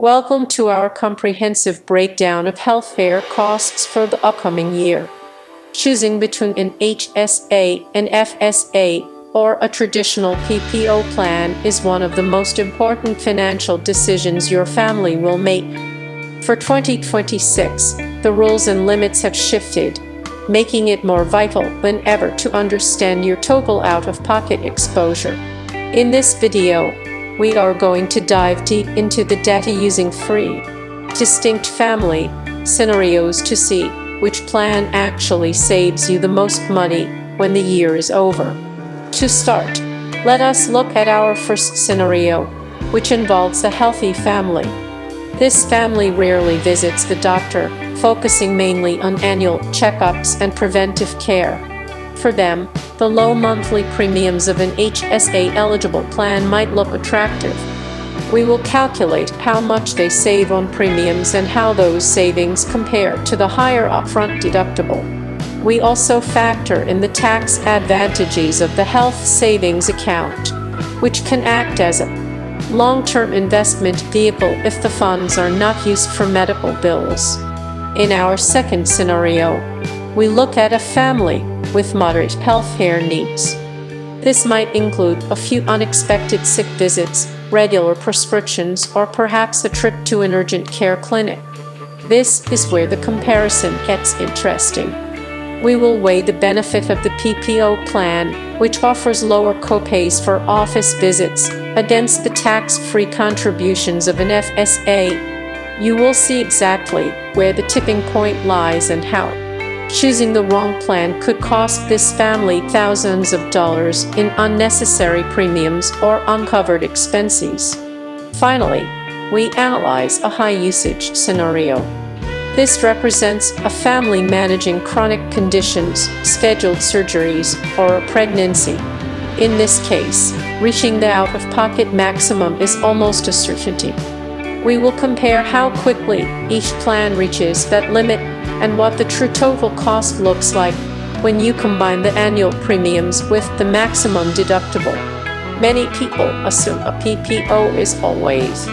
Welcome to our comprehensive breakdown of healthcare costs for the upcoming year. Choosing between an HSA, an FSA, or a traditional PPO plan is one of the most important financial decisions your family will make. For 2026, the rules and limits have shifted, making it more vital than ever to understand your total out-of-pocket exposure. In this video, we are going to dive deep into the data using three distinct family scenarios to see which plan actually saves you the most money when the year is over. To start, let us look at our first scenario, which involves a healthy family. This family rarely visits the doctor, focusing mainly on annual checkups and preventive care. For them, the low monthly premiums of an HSA-eligible plan might look attractive. We will calculate how much they save on premiums and how those savings compare to the higher upfront deductible. We also factor in the tax advantages of the health savings account, which can act as a long-term investment vehicle if the funds are not used for medical bills. In our second scenario, we look at a family with moderate healthcare needs. This might include a few unexpected sick visits, regular prescriptions, or perhaps a trip to an urgent care clinic. This is where the comparison gets interesting. We will weigh the benefit of the PPO plan, which offers lower copays for office visits, against the tax-free contributions of an FSA. You will see exactly where the tipping point lies and how choosing the wrong plan could cost this family thousands of dollars in unnecessary premiums or uncovered expenses. Finally, we analyze a high-usage scenario. This represents a family managing chronic conditions, scheduled surgeries, or a pregnancy. In this case, reaching the out-of-pocket maximum is almost a certainty. We will compare how quickly each plan reaches that limit and what the true total cost looks like when you combine the annual premiums with the maximum deductible. Many people assume a PPO is always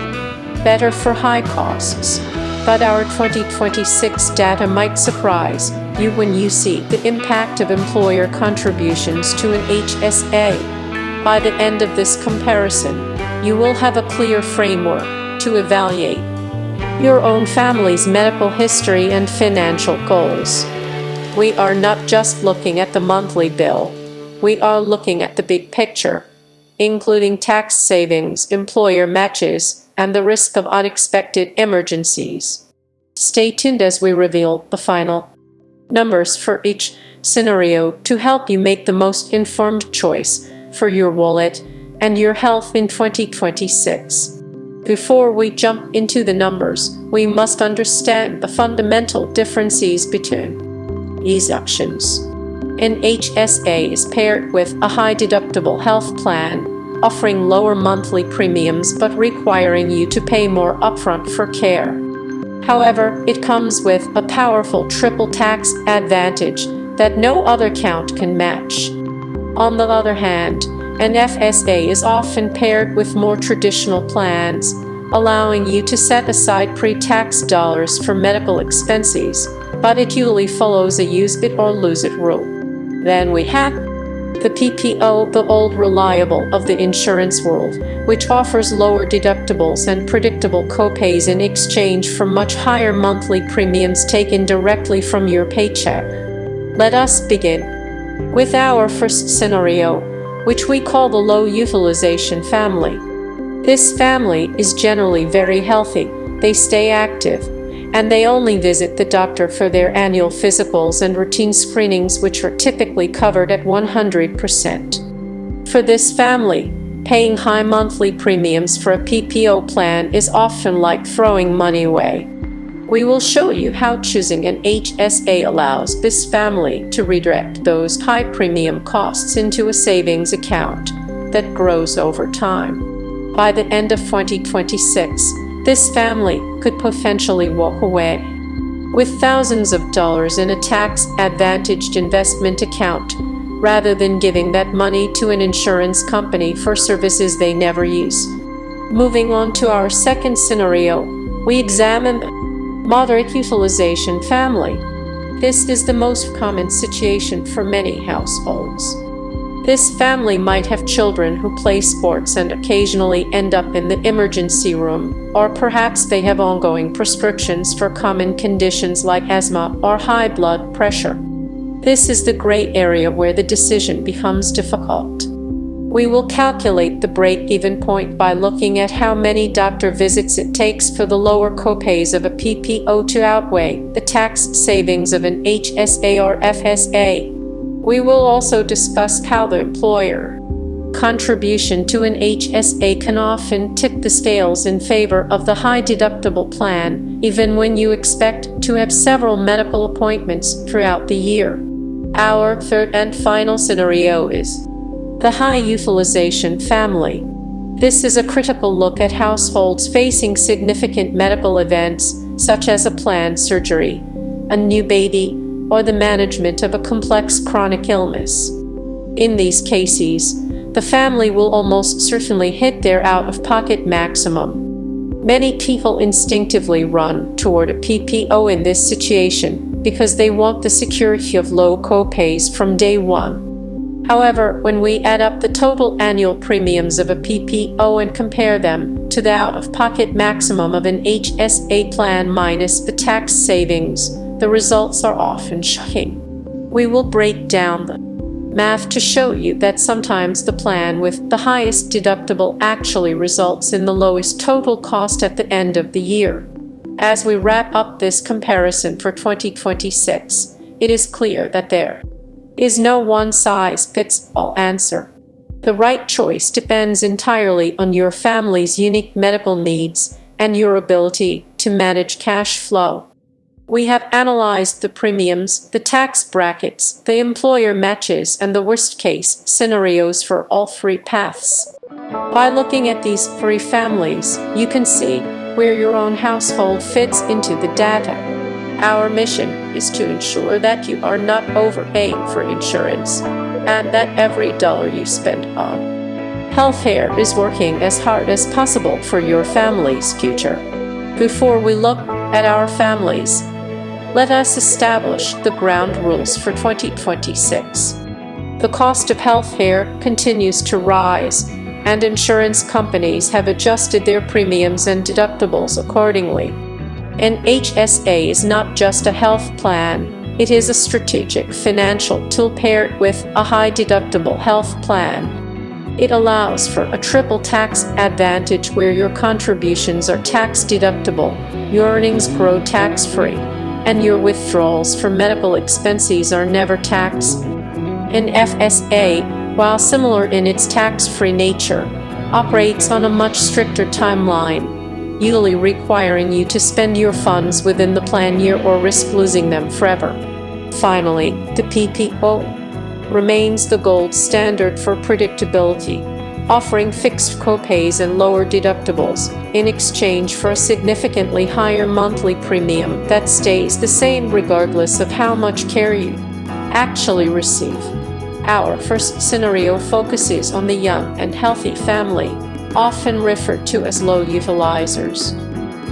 better for high costs, but our 2026 data might surprise you when you see the impact of employer contributions to an HSA. By the end of this comparison, you will have a clear framework to evaluate your own family's medical history and financial goals. We are not just looking at the monthly bill. We are looking at the big picture, including tax savings, employer matches, and the risk of unexpected emergencies. Stay tuned as we reveal the final numbers for each scenario to help you make the most informed choice for your wallet and your health in 2026. Before we jump into the numbers, we must understand the fundamental differences between these options. An HSA is paired with a high-deductible health plan, offering lower monthly premiums but requiring you to pay more upfront for care. However, it comes with a powerful triple tax advantage that no other account can match. On the other hand, an FSA is often paired with more traditional plans, allowing you to set aside pre-tax dollars for medical expenses, but it usually follows a use it or lose it rule. Then we have the PPO, the old reliable of the insurance world, which offers lower deductibles and predictable copays in exchange for much higher monthly premiums taken directly from your paycheck. Let us begin with our first scenario, which we call the low utilization family. This family is generally very healthy, they stay active, and they only visit the doctor for their annual physicals and routine screenings, which are typically covered at 100%. For this family, paying high monthly premiums for a PPO plan is often like throwing money away. We will show you how choosing an HSA allows this family to redirect those high premium costs into a savings account that grows over time. By the end of 2026, this family could potentially walk away with thousands of dollars in a tax-advantaged investment account, rather than giving that money to an insurance company for services they never use. Moving on to our second scenario, We examine the moderate utilization family. This is the most common situation for many households. This family might have children who play sports and occasionally end up in the emergency room, or perhaps they have ongoing prescriptions for common conditions like asthma or high blood pressure. This is the gray area where the decision becomes difficult. We will calculate the break-even point by looking at how many doctor visits it takes for the lower copays of a PPO to outweigh the tax savings of an HSA or FSA. We will also discuss how the employer contribution to an HSA can often tip the scales in favor of the high deductible plan, even when you expect to have several medical appointments throughout the year. Our third and final scenario is the high utilization family. This is a critical look at households facing significant medical events, such as a planned surgery, a new baby, or the management of a complex chronic illness. In these cases, the family will almost certainly hit their out-of-pocket maximum. Many people instinctively run toward a PPO in this situation because they want the security of low copays from day one. However, when we add up the total annual premiums of a PPO and compare them to the out-of-pocket maximum of an HSA plan minus the tax savings, the results are often shocking. We will break down the math to show you that sometimes the plan with the highest deductible actually results in the lowest total cost at the end of the year. As we wrap up this comparison for 2026, it is clear that there is no one-size-fits-all answer. The right choice depends entirely on your family's unique medical needs and your ability to manage cash flow. We have analyzed the premiums, the tax brackets, the employer matches, and the worst-case scenarios for all three paths. By looking at these three families, you can see where your own household fits into the data. Our mission is to ensure that you are not overpaying for insurance, and that every dollar you spend on healthcare is working as hard as possible for your family's future. Before we look at our families, let us establish the ground rules for 2026. The cost of healthcare continues to rise, and insurance companies have adjusted their premiums and deductibles accordingly. An HSA is not just a health plan, it is a strategic financial tool paired with a high deductible health plan. It allows for a triple tax advantage where your contributions are tax deductible, your earnings grow tax-free, and your withdrawals for medical expenses are never taxed. An FSA, while similar in its tax-free nature, operates on a much stricter timeline, usually requiring you to spend your funds within the plan year or risk losing them forever. Finally, the PPO remains the gold standard for predictability, offering fixed copays and lower deductibles in exchange for a significantly higher monthly premium that stays the same regardless of how much care you actually receive. Our first scenario focuses on the young and healthy family, often referred to as low utilizers.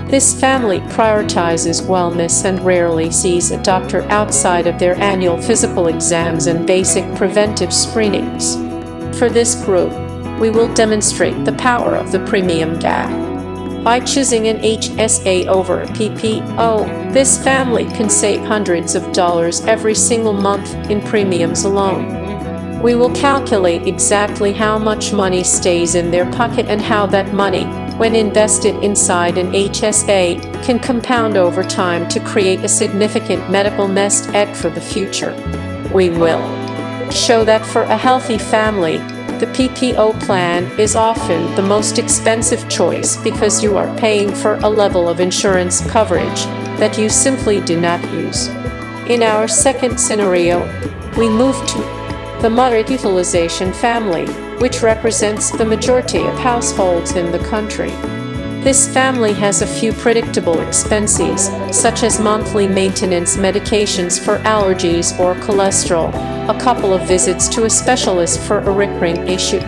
This family prioritizes wellness and rarely sees a doctor outside of their annual physical exams and basic preventive screenings. For this group, we will demonstrate the power of the premium gap. By choosing an HSA over a PPO, this family can save hundreds of dollars every single month in premiums alone. We will calculate exactly how much money stays in their pocket and how that money, when invested inside an HSA, can compound over time to create a significant medical nest egg for the future. We will show that for a healthy family, the PPO plan is often the most expensive choice because you are paying for a level of insurance coverage that you simply do not use. In our second scenario, we move to the moderate utilization family, which represents the majority of households in the country. This family has a few predictable expenses, such as monthly maintenance medications for allergies or cholesterol, a couple of visits to a specialist for a recurring issue,